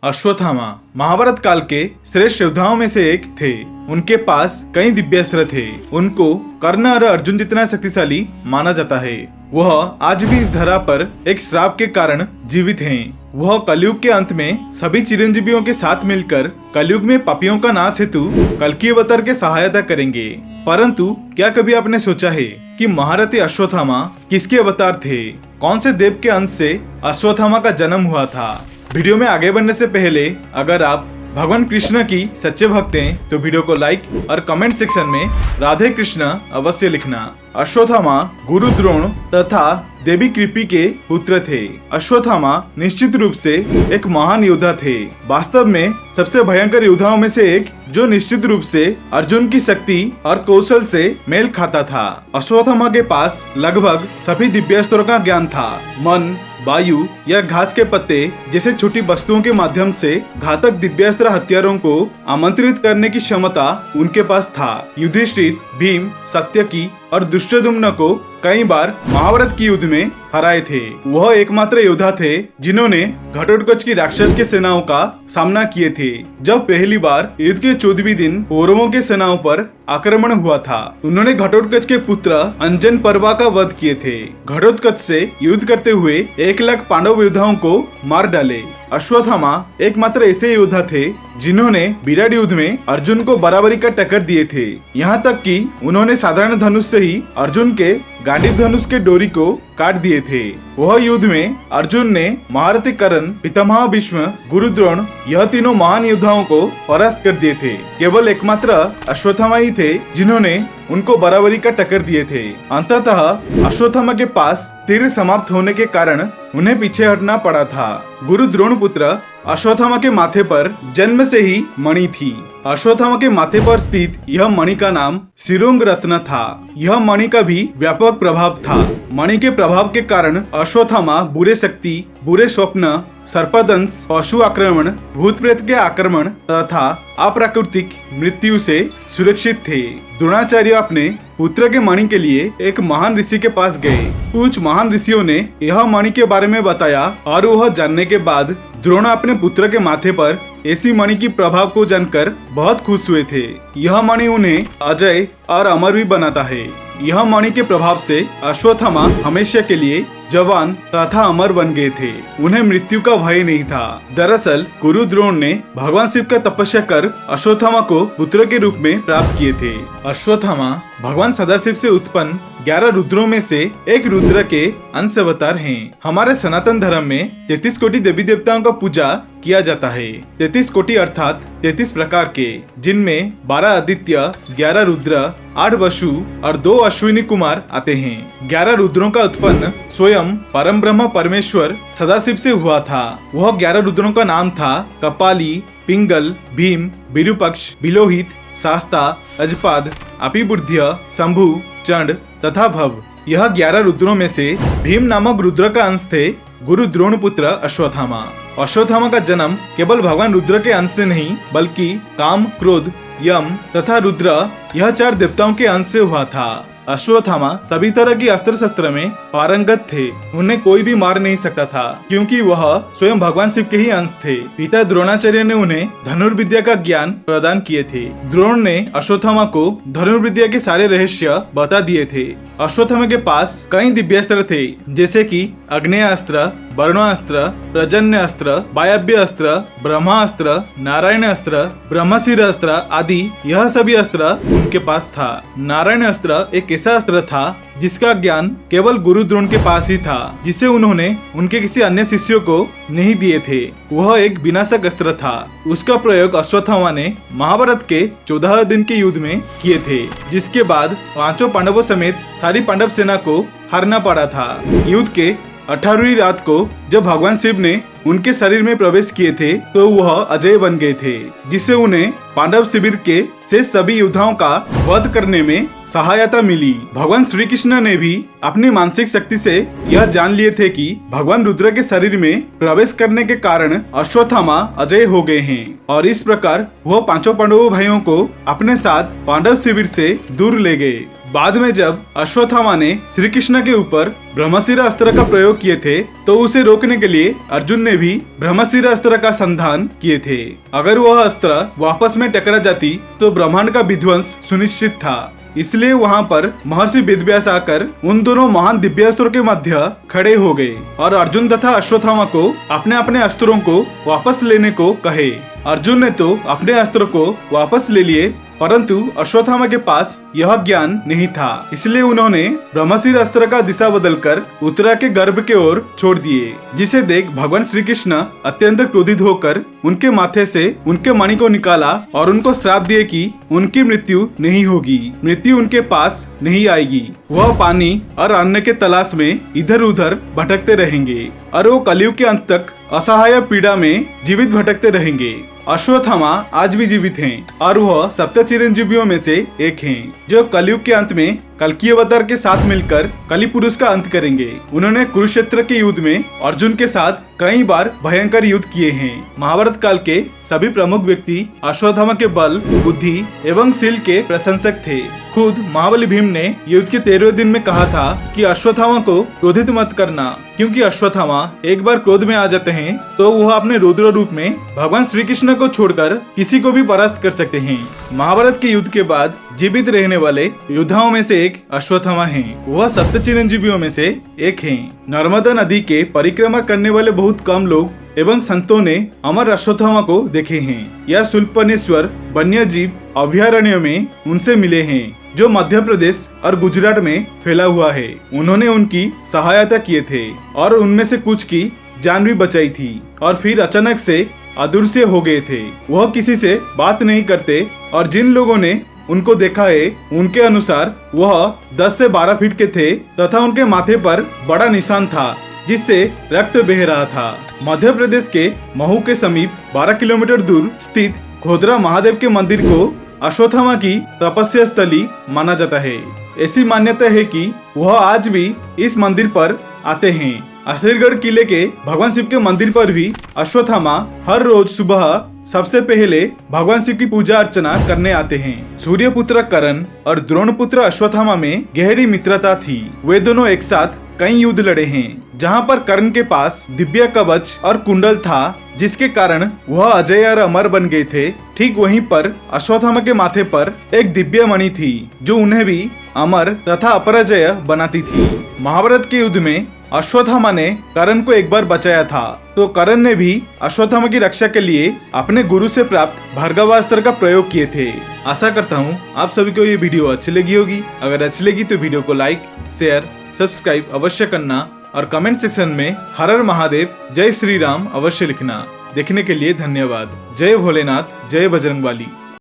अश्वत्थामा महाभारत काल के श्रेष्ठ योद्धाओं में से एक थे। उनके पास कई दिव्यास्त्र थे। उनको कर्ण और अर्जुन जितना शक्तिशाली माना जाता है। वह आज भी इस धरा पर एक श्राप के कारण जीवित हैं। वह कलयुग के अंत में सभी चिरंजीवियों के साथ मिलकर कलयुग में पापियों का नाश हेतु कल्कि अवतार के सहायता करेंगे। परंतु क्या कभी आपने सोचा है कि महारथी अश्वत्थामा किसके अवतार थे? कौन से देव के अंश से अश्वत्थामा का जन्म हुआ था? वीडियो में आगे बढ़ने से पहले अगर आप भगवान कृष्ण की सच्चे भक्त हैं तो वीडियो को लाइक और कमेंट सेक्शन में राधे कृष्ण अवश्य लिखना। अश्वत्थामा गुरु द्रोण तथा देवी कृपि के पुत्र थे। अश्वत्थामा निश्चित रूप से एक महान योद्धा थे। वास्तव में सबसे भयंकर योद्धाओं में से एक, जो निश्चित रूप से अर्जुन की शक्ति और कौशल से मेल खाता था। अश्वत्थामा के पास लगभग सभी दिव्यास्त्रों का ज्ञान था। मन, वायु या घास के पत्ते जैसे छोटी वस्तुओं के माध्यम से घातक दिव्यास्त्र हथियारों को आमंत्रित करने की क्षमता उनके पास था। युधिष्ठिर, भीम, सत्यकी और दुष्टदुम्न को कई बार महाभारत की युद्ध में हराए थे। वह एकमात्र योद्धा थे जिन्होंने घटोत्कच की राक्षस के सेनाओं का सामना किए थे। जब पहली बार युद्ध के 14वें दिन कौरवों के सेनाओं पर आक्रमण हुआ था, उन्होंने घटोत्कच के पुत्र अंजन पर्वा का वध किए थे। घटोत्कच से युद्ध करते हुए 1 लाख पांडव योद्धाओं को मार डाले। अश्वत्थामा एकमात्र ऐसे योद्धा थे जिन्होंने विराट युद्ध में अर्जुन को बराबरी का टक्कर दिए थे। यहाँ तक कि उन्होंने साधारण धनुष से ही अर्जुन के गांडीव धनुष के डोरी को काट दिए थे। वह युद्ध में अर्जुन ने महारथी कर्ण, पितामह भीष्म, गुरु द्रोण यह तीनों महान योद्धाओं को परास्त कर दिए थे। केवल एकमात्र अश्वत्थामा ही थे जिन्होंने उनको बराबरी का टक्कर दिए थे। अंततः अश्वत्थामा के पास तीर समाप्त होने के कारण उन्हें पीछे हटना पड़ा था। गुरु द्रोण पुत्र अश्वत्थामा के माथे पर जन्म से ही मणि थी। अश्वत्थामा के माथे पर स्थित यह मणि का नाम शिरोंग रत्न था। यह मणि का भी व्यापक प्रभाव था। मणि के प्रभाव के कारण अश्वत्थामा बुरे शक्ति, बुरे स्वप्न, सर्पदंश, पशु आक्रमण, भूत प्रेत के आक्रमण तथा अप्राकृतिक मृत्यु से सुरक्षित थे। द्रोणाचार्य अपने पुत्र के मणि के लिए एक महान ऋषि के पास गए। कुछ महान ऋषियों ने यह मणि के बारे में बताया और वह जानने के बाद द्रोण अपने पुत्र के माथे पर ऐसी मणि की प्रभाव को जानकर बहुत खुश हुए थे। यह मणि उन्हें अजय और अमर भी बनाता है। यह मणि के प्रभाव से अश्वत्थामा हमेशा के लिए जवान तथा अमर बन गए थे। उन्हें मृत्यु का भय नहीं था। दरअसल गुरु द्रोण ने भगवान शिव का तपस्या कर अश्वत्थामा को पुत्र के रूप में प्राप्त किए थे। अश्वत्थामा भगवान सदाशिव से उत्पन्न 11 रुद्रों में से एक रुद्र के अंश अवतार हैं। हमारे सनातन धर्म में 33 कोटि देवी देवताओं का पूजा किया जाता है। 33 कोटि अर्थात 33 प्रकार के, जिनमें 12 आदित्य, 11 रुद्र, 8 वसु और 2 अश्विनी कुमार आते हैं। 11 रुद्रों का उत्पन्न स्वयं परम ब्रह्म परमेश्वर सदाशिव से हुआ था। वह 11 रुद्रों का नाम था कपाली, पिंगल, भीम, विरूपक्ष, बिलोहित, शास्ता, अजपाद, अपिबुद्ध्य, शंभु, चंड तथा भव। यह 11 रुद्रों में से भीम नामक रुद्र का अंश थे गुरु द्रोण पुत्र अश्वत्थामा। अश्वत्थामा का जन्म केवल भगवान रुद्र के अंश से नहीं बल्कि काम, क्रोध, यम तथा रुद्र यह 4 देवताओं के अंश से हुआ था। अश्वत्थामा सभी तरह की अस्त्र शस्त्र में पारंगत थे। उन्हें कोई भी मार नहीं सकता था क्योंकि वह स्वयं भगवान शिव के ही अंश थे। पिता द्रोणाचार्य ने उन्हें धनुर्विद्या का ज्ञान प्रदान किए थे। द्रोण ने अश्वत्थामा को धनुर्विद्या के सारे रहस्य बता दिए थे। अश्वत्थामा के पास कई दिव्यास्त्र थे जैसे कि अग्नेयास्त्र, वर्णास्त्र, प्रजन्य अस्त्र, वायव्य अस्त्र, ब्रह्मास्त्र, नारायण अस्त्र, ब्रह्मशिर अस्त्र आदि। यह सभी अस्त्र उनके पास था। नारायण अस्त्र एक ऐसा अस्त्र था जिसका ज्ञान केवल गुरु द्रोण के पास ही था, जिसे उन्होंने उनके किसी अन्य शिष्यों को नहीं दिए थे। वह एक विनाशक अस्त्र था। उसका प्रयोग अश्वत्थामा ने महाभारत के 14 दिन के युद्ध में किए थे, जिसके बाद 5 पांडवों समेत सारी पांडव सेना को हारना पड़ा था। युद्ध के 18वीं रात को जब भगवान शिव ने उनके शरीर में प्रवेश किए थे तो वह अजय बन गए थे, जिससे उन्हें पांडव शिविर के शेष सभी योद्धाओं का वध करने में सहायता मिली। भगवान श्री कृष्ण ने भी अपनी मानसिक शक्ति से यह जान लिए थे कि भगवान रुद्र के शरीर में प्रवेश करने के कारण अश्वत्थामा अजय हो गए हैं और इस प्रकार वह 5 पांडवों भाइयों को अपने साथ पांडव शिविर से दूर ले गए। बाद में जब अश्वत्थामा ने श्री कृष्ण के ऊपर ब्रह्मशिरा अस्त्र का प्रयोग किए थे तो उसे रोकने के लिए अर्जुन ने भी ब्रह्मशिरा अस्त्र का संधान किए थे। अगर वह अस्त्र वापस में टकरा जाती तो ब्रह्मांड का विध्वंस सुनिश्चित था। इसलिए वहाँ पर महर्षि वेदव्यास आकर उन दोनों महान दिव्यास्त्रों के मध्य खड़े हो गए और अर्जुन तथा अश्वत्थामा को अपने अपने अस्त्रों को वापस लेने को कहे। अर्जुन ने तो अपने अस्त्र को वापस ले लिए, परंतु अश्वत्थामा के पास यह ज्ञान नहीं था। इसलिए उन्होंने ब्रह्मशिर अस्त्र का दिशा बदलकर उत्तरा के गर्भ के ओर छोड़ दिए, जिसे देख भगवान श्री कृष्ण अत्यंत क्रोधित होकर उनके माथे से उनके मणि को निकाला और उनको श्राप दिए कि उनकी मृत्यु नहीं होगी, मृत्यु उनके पास नहीं आएगी। वह पानी और अन्न के तलाश में इधर उधर भटकते रहेंगे और वो कलयुग के अंत तक असहाय पीड़ा में जीवित भटकते रहेंगे। अश्वत्थामा आज भी जीवित हैं और वह सप्त चिरंजीवियों में से एक हैं, जो कलयुग के अंत में कल्कि अवतार के साथ मिलकर कलि पुरुष का अंत करेंगे। उन्होंने कुरुक्षेत्र के युद्ध में अर्जुन के साथ कई बार भयंकर युद्ध किए हैं। महाभारत काल के सभी प्रमुख व्यक्ति अश्वत्थामा के बल, बुद्धि एवं शील के प्रशंसक थे। खुद महाबली भीम ने युद्ध के 13वें दिन में कहा था कि अश्वत्थामा को क्रोधित मत करना, क्योंकि अश्वत्थामा एक बार क्रोध में आ जाते हैं तो वह अपने रुद्र रूप में भगवान श्री कृष्ण को छोड़कर किसी को भी परास्त कर सकते हैं। महाभारत के युद्ध के बाद जीवित रहने वाले योद्धाओं में से एक अश्वत्थामा हैं। वह सप्त चिरंजीवियों में से एक हैं। नर्मदा नदी के परिक्रमा करने वाले बहुत कम लोग एवं संतों ने अमर अश्वत्थामा को देखे हैं या शूलपनेश्वर वन्य जीव अभयारण्य में उनसे मिले हैं, जो मध्य प्रदेश और गुजरात में फैला हुआ है। उन्होंने उनकी सहायता किए थे और उनमें से कुछ की जान भी बचाई थी और फिर अचानक से अदृश्य हो गए थे। वह किसी से बात नहीं करते और जिन लोगों ने उनको देखा है उनके अनुसार वह 10 से 12 फीट के थे तथा उनके माथे पर बड़ा निशान था जिससे रक्त बह रहा था। मध्य प्रदेश के महू के समीप 12 किलोमीटर दूर स्थित खोदरा महादेव के मंदिर को अश्वत्थामा की तपस्या स्थली माना जाता है। ऐसी मान्यता है कि वह आज भी इस मंदिर पर आते हैं। असीरगढ़ किले के भगवान शिव के मंदिर पर भी अश्वत्थामा हर रोज सुबह सबसे पहले भगवान शिव की पूजा अर्चना करने आते हैं। सूर्यपुत्र कर्ण और द्रोणपुत्र अश्वत्थामा में गहरी मित्रता थी। वे दोनों एक साथ कई युद्ध लड़े हैं, जहां पर कर्ण के पास दिव्य कवच और कुंडल था, जिसके कारण वह अजय और अमर बन गए थे। ठीक वहीं पर अश्वत्थामा के माथे पर एक दिव्य मणि थी, जो उन्हें भी अमर तथा अपराजय बनाती थी। महाभारत के युद्ध में अश्वत्थामा ने कर्ण को एक बार बचाया था, तो कर्ण ने भी अश्वत्थामा की रक्षा के लिए अपने गुरु से प्राप्त भार्गवास्त्र का प्रयोग किए थे। आशा करता हूँ आप सभी को ये वीडियो अच्छी लगी होगी। अगर अच्छी लगी तो वीडियो को लाइक, शेयर, सब्सक्राइब अवश्य करना और कमेंट सेक्शन में हर हर महादेव, जय श्री राम अवश्य लिखना। देखने के लिए धन्यवाद। जय भोलेनाथ, जय बजरंगबली।